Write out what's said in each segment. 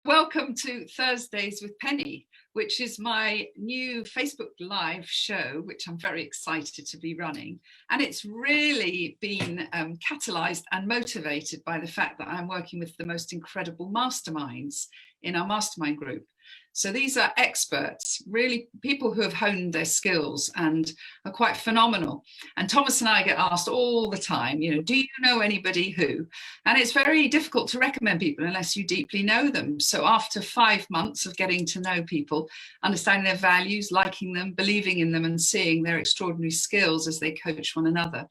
Welcome to Thursdays with Penny, which is my new Facebook Live show, which I'm very excited to be running. And it's really been catalyzed and motivated by the fact that I'm working with the most incredible masterminds in our mastermind group. So these are experts, really people who have honed their skills and are quite phenomenal. And Thomas and I get asked all the time, do you know anybody who? And it's very difficult to recommend people unless you deeply know them. So after 5 months of getting to know people, understanding their values, liking them, believing in them, and seeing their extraordinary skills as they coach one another,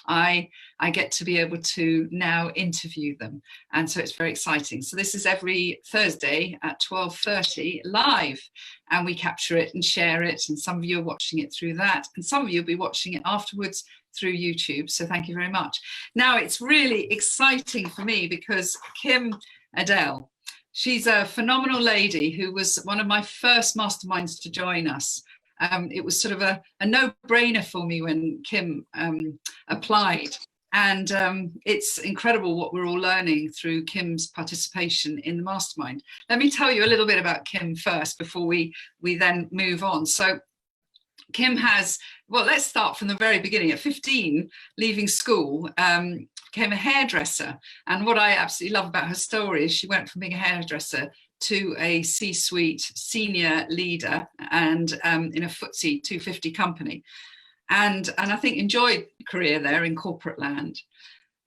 I get to be able to now interview them. And so it's very exciting. So this is every Thursday at 12:30 live, and we capture it and share it. And some of you are watching it through that, and some of you will be watching it afterwards through YouTube. So thank you very much. Now it's really exciting for me because Adele, she's a phenomenal lady who was one of my first masterminds to join us. It was sort of a no-brainer for me when Kim applied. And it's incredible what we're all learning through Kim's participation in the mastermind. Let me tell you a little bit about Kim first before we then move on. So Kim has, well, let's start from the very beginning. At 15, leaving school, became a hairdresser. And what I absolutely love about her story is she went from being a hairdresser to a C-suite senior leader and in a FTSE 250 company. And I think enjoyed a career there in corporate land.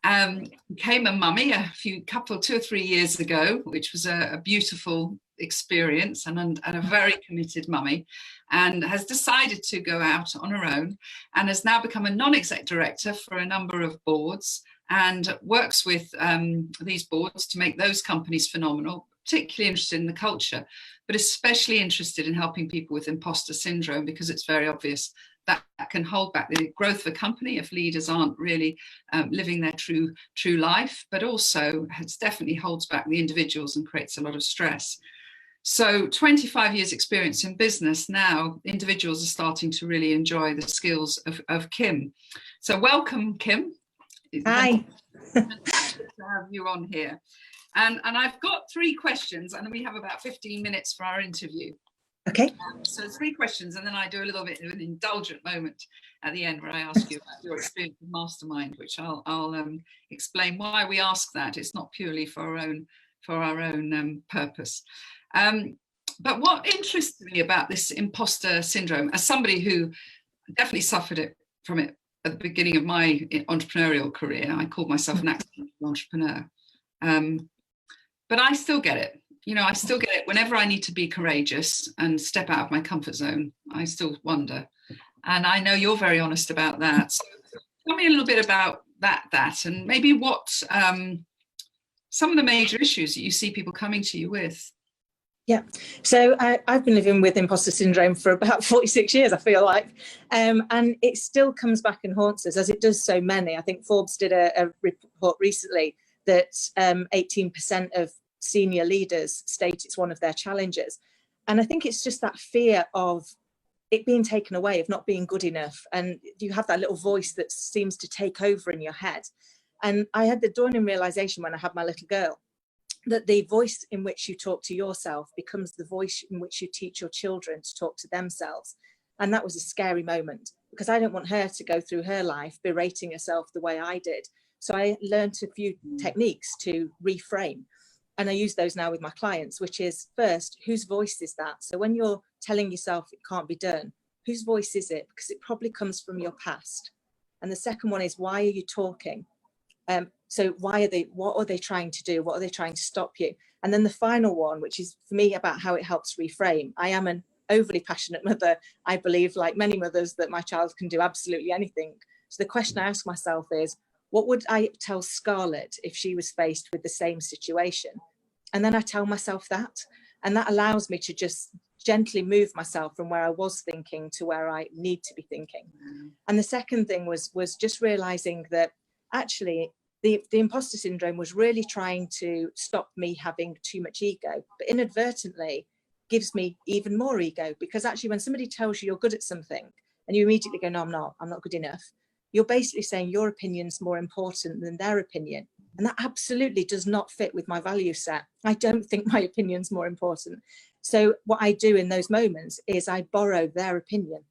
Became a mummy 2 or 3 years ago, which was a beautiful experience and a very committed mummy, and has decided to go out on her own and has now become a non-exec director for a number of boards and works with these boards to make those companies phenomenal, particularly interested in the culture, but especially interested in helping people with imposter syndrome, because it's very obvious that can hold back the growth of a company if leaders aren't really living their true life, but also it definitely holds back the individuals and creates a lot of stress. So 25 years experience in business, now individuals are starting to really enjoy the skills of Kim. So welcome, Kim. Hi. Fantastic to have you on here. And I've got 3 questions, and we have about 15 minutes for our interview. Okay. So 3 questions, and then I do a little bit of an indulgent moment at the end where I ask you about your experience with Mastermind, which I'll explain why we ask that. It's not purely for our own purpose. But what interests me about this imposter syndrome, as somebody who definitely suffered from it at the beginning of my entrepreneurial career, I called myself an accidental entrepreneur. But I still get it. I still get it whenever I need to be courageous and step out of my comfort zone. I still wonder. And I know you're very honest about that. So tell me a little bit about that and maybe what some of the major issues that you see people coming to you with. Yeah, so I've been living with imposter syndrome for about 46 years, I feel like, and it still comes back and haunts us, as it does so many. I think Forbes did a report recently that 18% of senior leaders state it's one of their challenges. And I think it's just that fear of it being taken away, of not being good enough. And you have that little voice that seems to take over in your head. And I had the dawning realization when I had my little girl, that the voice in which you talk to yourself becomes the voice in which you teach your children to talk to themselves. And that was a scary moment, because I don't want her to go through her life berating herself the way I did. So I learned a few techniques to reframe. And I use those now with my clients, which is first, whose voice is that? So when you're telling yourself it can't be done, whose voice is it? Because it probably comes from your past. And the second one is, why are you talking? So what are they trying to do? What are they trying to stop you? And then the final one, which is for me about how it helps reframe. I am an overly passionate mother. I believe, like many mothers, that my child can do absolutely anything. So the question I ask myself is, what would I tell Scarlett if she was faced with the same situation? And then I tell myself that. And that allows me to just gently move myself from where I was thinking to where I need to be thinking. And the second thing was just realizing that actually the imposter syndrome was really trying to stop me having too much ego, but inadvertently gives me even more ego, because actually when somebody tells you you're good at something and you immediately go, no, I'm not good enough, you're basically saying your opinion's more important than their opinion. And that absolutely does not fit with my value set. I don't think my opinion's more important. So what I do in those moments is I borrow their opinion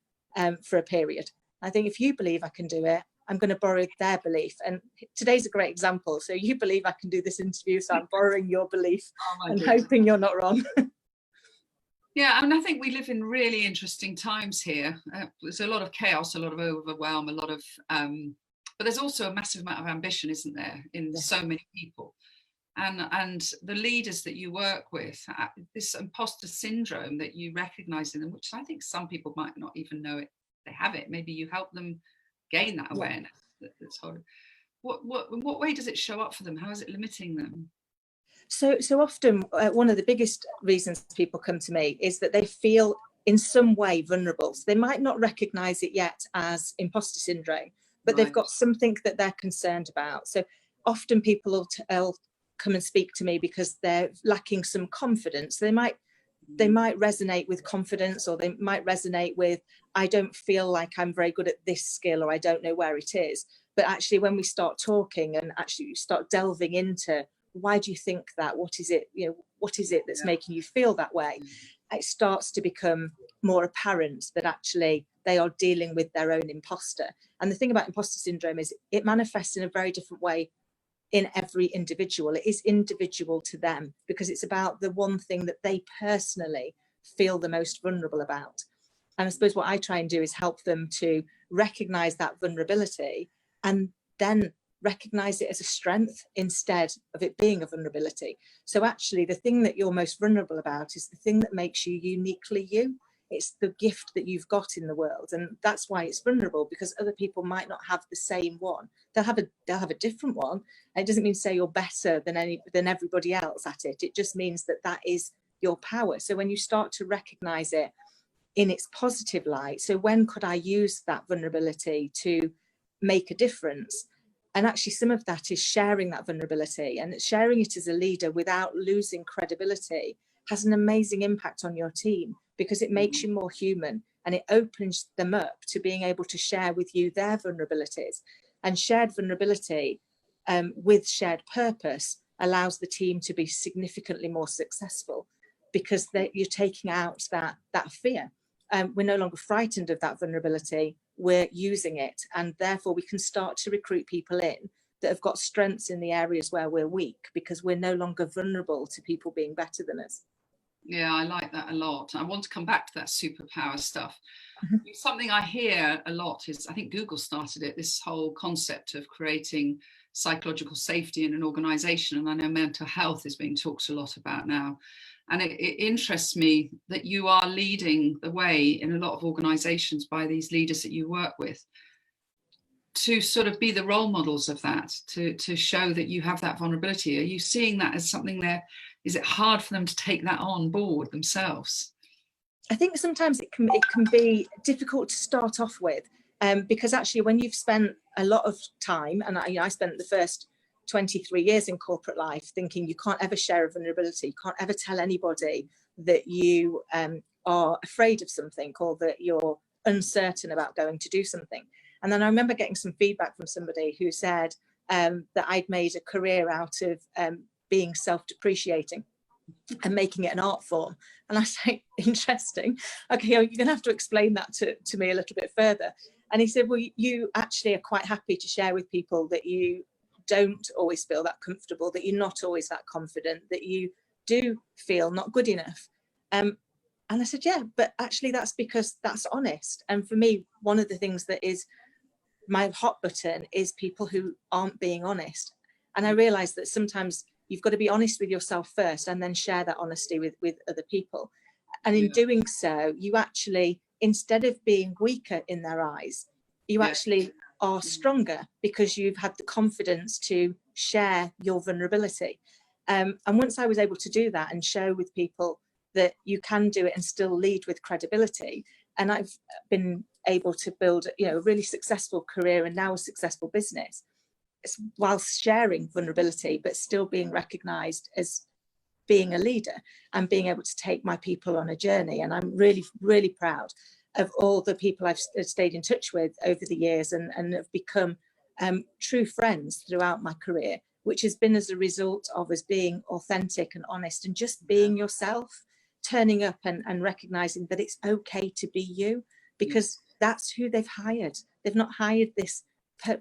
for a period. I think if you believe I can do it, I'm going to borrow their belief. And today's a great example. So you believe I can do this interview, so I'm borrowing your belief and hoping you're not wrong. Yeah, I mean, I think we live in really interesting times here. There's a lot of chaos, a lot of overwhelm, a lot of, but there's also a massive amount of ambition, isn't there, in so many people. And the leaders that you work with, this imposter syndrome that you recognize in them, which I think some people might not even know it, they have it. Maybe you help them gain that awareness. That's hard. In what way does it show up for them? How is it limiting them? So often, one of the biggest reasons people come to me is that they feel in some way vulnerable. So they might not recognize it yet as imposter syndrome, but they've got something that they're concerned about. So often people will come and speak to me because they're lacking some confidence. They might resonate with confidence, or they might resonate with, I don't feel like I'm very good at this skill, or I don't know where it is. But actually, when we start talking and actually start delving into, why do you think that? What is it? What is it that's making you feel that way? It starts to become more apparent that actually they are dealing with their own imposter. And the thing about imposter syndrome is it manifests in a very different way in every individual. It is individual to them because it's about the one thing that they personally feel the most vulnerable about. And I suppose what I try and do is help them to recognize that vulnerability and then recognize it as a strength instead of it being a vulnerability. So actually the thing that you're most vulnerable about is the thing that makes you uniquely you. It's the gift that you've got in the world, and that's why it's vulnerable, because other people might not have the same one. They'll have a different one. And it doesn't mean to say you're better than everybody else at it. It just means that is your power. So when you start to recognize it in its positive light, so when could I use that vulnerability to make a difference? And actually some of that is sharing that vulnerability, and sharing it as a leader without losing credibility has an amazing impact on your team, because it makes you more human and it opens them up to being able to share with you their vulnerabilities. And shared vulnerability with shared purpose allows the team to be significantly more successful, because you're taking out that fear. We're no longer frightened of that vulnerability, we're using it, and therefore we can start to recruit people in that have got strengths in the areas where we're weak, because we're no longer vulnerable to people being better than us. Yeah, I like that a lot. I want to come back to that superpower stuff. Something I hear a lot is, I think Google started it, this whole concept of creating psychological safety in an organization. And I know mental health is being talked a lot about now. And it interests me that you are leading the way in a lot of organizations by these leaders that you work with, to sort of be the role models of that, to show that you have that vulnerability. Are you seeing that as something there? Is it hard for them to take that on board themselves? I think sometimes it can be difficult to start off with, because actually when you've spent a lot of time, and I spent the first 23 years in corporate life thinking you can't ever share a vulnerability, you can't ever tell anybody that you are afraid of something, or that you're uncertain about going to do something. And then I remember getting some feedback from somebody who said that I'd made a career out of being self-depreciating and making it an art form. And I say, interesting. Okay, you're going to have to explain that to me a little bit further. And he said, well, you actually are quite happy to share with people that you don't always feel that comfortable, that you're not always that confident, that you do feel not good enough. And I said, yeah, but actually that's because that's honest. And for me, one of the things that is my hot button is people who aren't being honest. And I realized that sometimes you've got to be honest with yourself first and then share that honesty with other people. And in doing so, you actually, instead of being weaker in their eyes, you actually are stronger, because you've had the confidence to share your vulnerability. And once I was able to do that and show with people that you can do it and still lead with credibility, and I've been able to build a really successful career and now a successful business, whilst sharing vulnerability, but still being recognized as being a leader and being able to take my people on a journey. And I'm really, really proud of all the people I've stayed in touch with over the years and have become true friends throughout my career. which has been as a result of us being authentic and honest and just being yourself, turning up and recognizing that it's okay to be you, because that's who they've hired. They've not hired this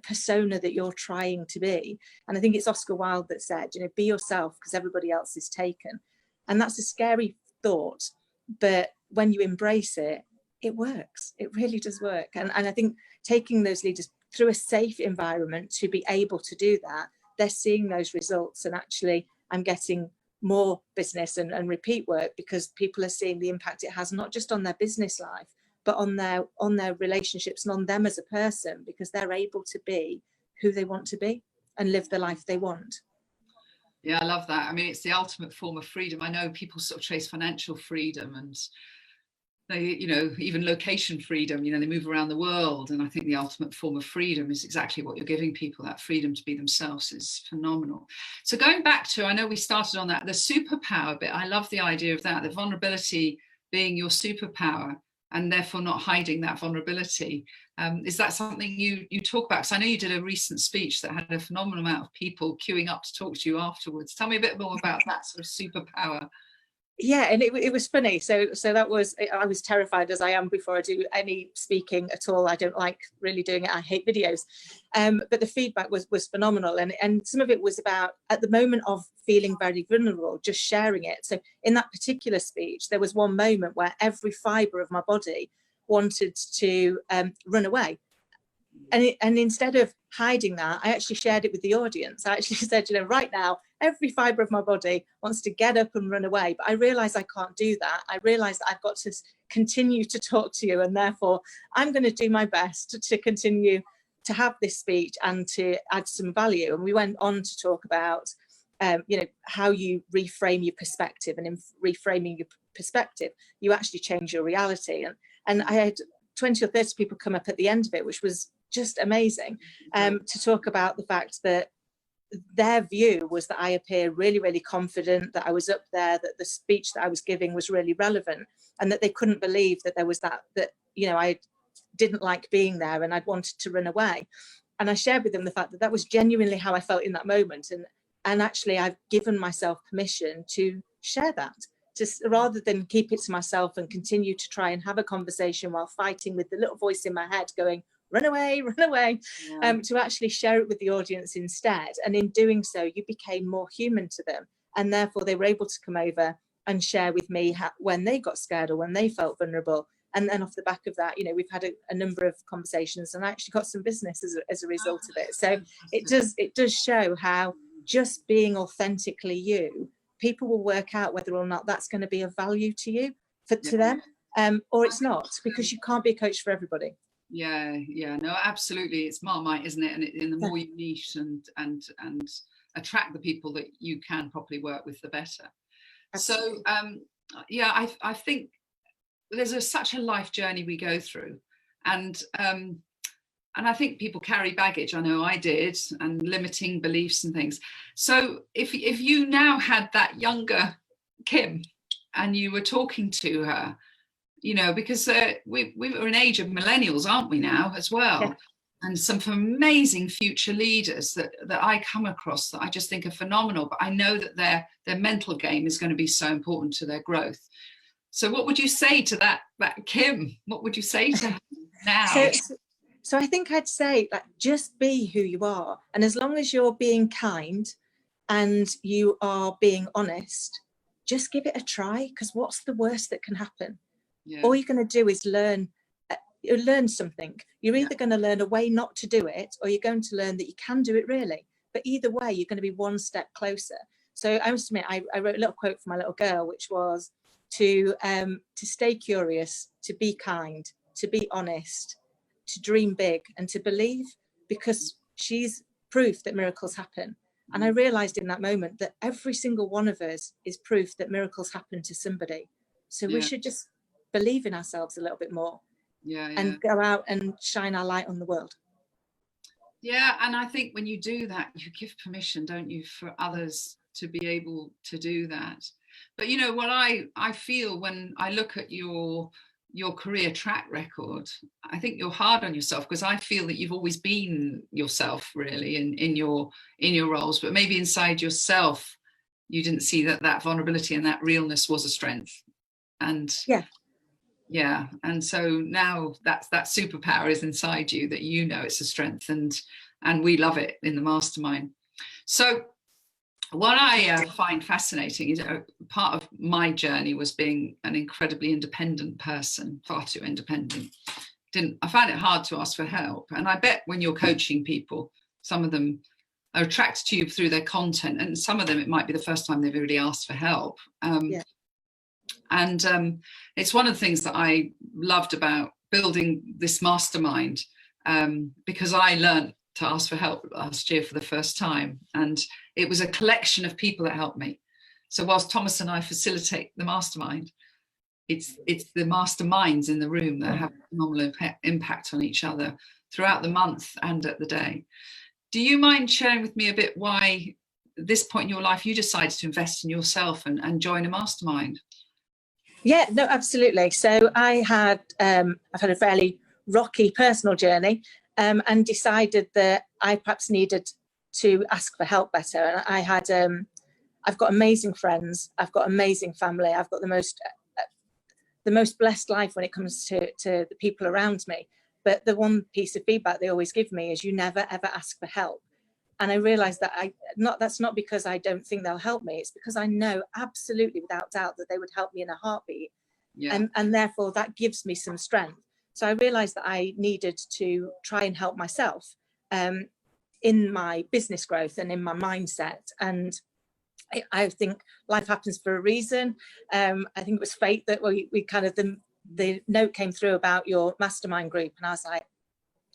persona that you're trying to be. And I think it's Oscar Wilde that said, you know, be yourself because everybody else is taken. And that's a scary thought, but when you embrace it, it works. It really does work. And I think taking those leaders through a safe environment to be able to do that, they're seeing those results. And actually, I'm getting more business and repeat work because people are seeing the impact it has, not just on their business life, but on their relationships and on them as a person, because they're able to be who they want to be and live the life they want. Yeah, I love that. I mean, it's the ultimate form of freedom. I know people sort of chase financial freedom and they, you know, even location freedom, you know, they move around the world. And I think the ultimate form of freedom is exactly what you're giving people. That freedom to be themselves is phenomenal. So going back to, I know we started on that, the superpower bit. I love the idea of that, the vulnerability being your superpower and therefore not hiding that vulnerability. Is that something you talk about? Because I know you did a recent speech that had a phenomenal amount of people queuing up to talk to you afterwards. Tell me a bit more about that sort of superpower. Yeah, and it was funny. So that was, I was terrified, as I am before I do any speaking at all. I don't like really doing it. I hate videos. But the feedback was phenomenal. And some of it was about, at the moment of feeling very vulnerable, just sharing it. So in that particular speech, there was one moment where every fibre of my body wanted to run away. And instead of hiding that, I actually shared it with the audience. I actually said, you know, right now, every fibre of my body wants to get up and run away. But I realise I can't do that. I realise that I've got to continue to talk to you. And therefore, I'm going to do my best to continue to have this speech and to add some value. And we went on to talk about, you know, how you reframe your perspective. And in reframing your perspective, you actually change your reality. And I had 20 or 30 people come up at the end of it, which was just amazing, to talk about the fact that their view was that I appeared really, really confident, that I was up there, that the speech that I was giving was really relevant, and that they couldn't believe that there was that, you know, I didn't like being there and I'd wanted to run away. And I shared with them the fact that that was genuinely how I felt in that moment. And actually, I've given myself permission to share that, rather than keep it to myself and continue to try and have a conversation while fighting with the little voice in my head going, run away, to actually share it with the audience instead. And in doing so, you became more human to them. And therefore, they were able to come over and share with me when they got scared or when they felt vulnerable. And then off the back of that, you know, we've had a number of conversations and I actually got some business as a result of it. So it does show how just being authentically you, people will work out whether or not that's going to be of value to you, to them, or it's not, because you can't be a coach for everybody. Yeah, no, absolutely. It's Marmite, isn't it? And the more you niche and attract the people that you can properly work with, the better. Absolutely. So, yeah, I think there's such a life journey we go through, and I think people carry baggage. I know I did, and limiting beliefs and things. So if you now had that younger Kim and you were talking to her, you know, because we're an age of millennials, aren't we now as well? Yeah. And some amazing future leaders that I come across that I just think are phenomenal, but I know that their mental game is going to be so important to their growth. So what would you say to that Kim? What would you say to her now? So I think I'd say, like, just be who you are. And as long as you're being kind and you are being honest, just give it a try, because what's the worst that can happen? Yeah. All you're going to do is learn something. You're either going to learn a way not to do it, or you're going to learn that you can do it really. But either way, you're going to be one step closer. So I must admit, I wrote a little quote for my little girl, which was to stay curious, to be kind, to be honest, to dream big, and to believe, because she's proof that miracles happen. And I realized in that moment that every single one of us is proof that miracles happen to somebody. So we should just believe in ourselves a little bit more, and go out and shine our light on the world. Yeah, and I think when you do that, you give permission, don't you, for others to be able to do that. But you know what I feel when I look at your your career track record, I think you're hard on yourself, because I feel that you've always been yourself really in your roles, but maybe inside yourself you didn't see that vulnerability and that realness was a strength. And yeah, and so now that superpower is inside you, that you know it's a strength, and we love it in the mastermind. So what I find fascinating is part of my journey was being an incredibly independent person, far too independent. I found it hard to ask for help. And I bet when you're coaching people, some of them are attracted to you through their content, and some of them it might be the first time they've really asked for help. And it's one of the things that I loved about building this mastermind, because I learned to ask for help last year for the first time, and it was a collection of people that helped me. So whilst Thomas and I facilitate the mastermind, it's the masterminds in the room that have a phenomenal impact on each other throughout the month and at the day. Do you mind sharing with me a bit why at this point in your life you decided to invest in yourself and join a mastermind? Yeah, no, absolutely. So I've had a fairly rocky personal journey, and decided that I perhaps needed to ask for help better. And I had, I've got amazing friends, I've got amazing family, I've got the most blessed life when it comes to the people around me. But the one piece of feedback they always give me is you never ever ask for help. And I realized that that's not because I don't think they'll help me, it's because I know absolutely without doubt that they would help me in a heartbeat. And therefore that gives me some strength. So I realized that I needed to try and help myself in my business growth and in my mindset. And I think life happens for a reason. I think it was fate that we kind of, the note came through about your mastermind group, and I was like,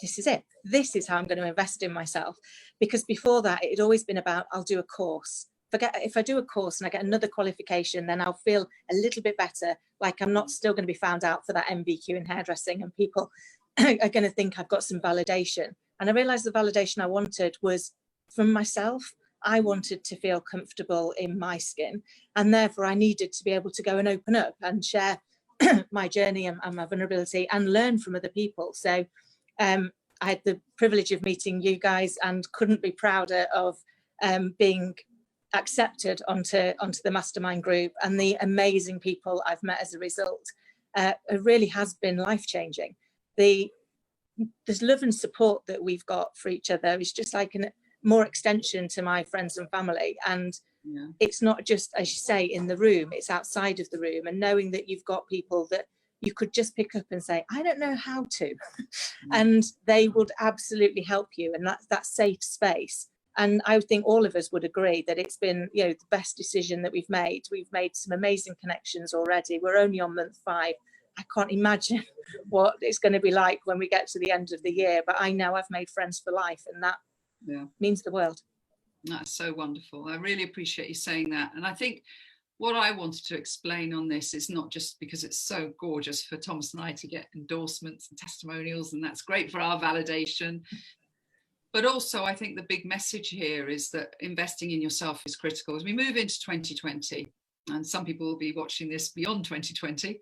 this is it. This is how I'm going to invest in myself. Because before that, it had always been about, I'll do a course. If I do a course and I get another qualification, then I'll feel a little bit better, like I'm not still going to be found out for that MBQ in hairdressing, and people are going to think I've got some validation. And I realized the validation I wanted was from myself. I wanted to feel comfortable in my skin, and therefore I needed to be able to go and open up and share my journey and my vulnerability and learn from other people. So I had the privilege of meeting you guys and couldn't be prouder of being accepted onto the mastermind group, and the amazing people I've met as a result. It really has been life-changing. There's love and support that we've got for each other is just like a more extension to my friends and family. And it's not just, as you say, in the room, it's outside of the room, and knowing that you've got people that you could just pick up and say, I don't know how to, and they would absolutely help you, and that's that safe space. And I think all of us would agree that it's been, the best decision that we've made. We've made some amazing connections already. We're only on month 5. I can't imagine what it's going to be like when we get to the end of the year, but I know I've made friends for life, and that means the world. That's so wonderful. I really appreciate you saying that. And I think what I wanted to explain on this is not just because it's so gorgeous for Thomas and I to get endorsements and testimonials, and that's great for our validation. But also, I think the big message here is that investing in yourself is critical. As we move into 2020, and some people will be watching this beyond 2020,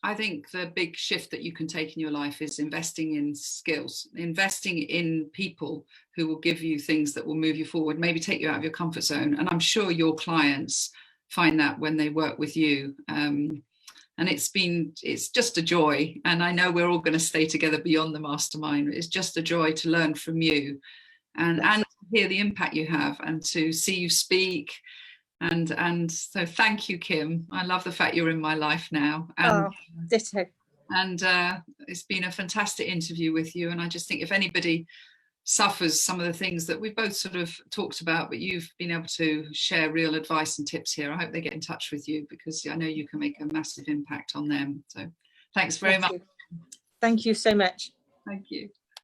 I think the big shift that you can take in your life is investing in skills, investing in people who will give you things that will move you forward, maybe take you out of your comfort zone. And I'm sure your clients find that when they work with you. And it's just a joy. And I know we're all going to stay together beyond the mastermind. It's just a joy to learn from you and to hear the impact you have and to see you speak. And so thank you, Kim. I love the fact you're in my life now. And, ditto. And it's been a fantastic interview with you. And I just think if anybody suffers some of the things that we've both sort of talked about, but you've been able to share real advice and tips here, I hope they get in touch with you, because I know you can make a massive impact on them. So thanks very much. Thank you so much. Thank you.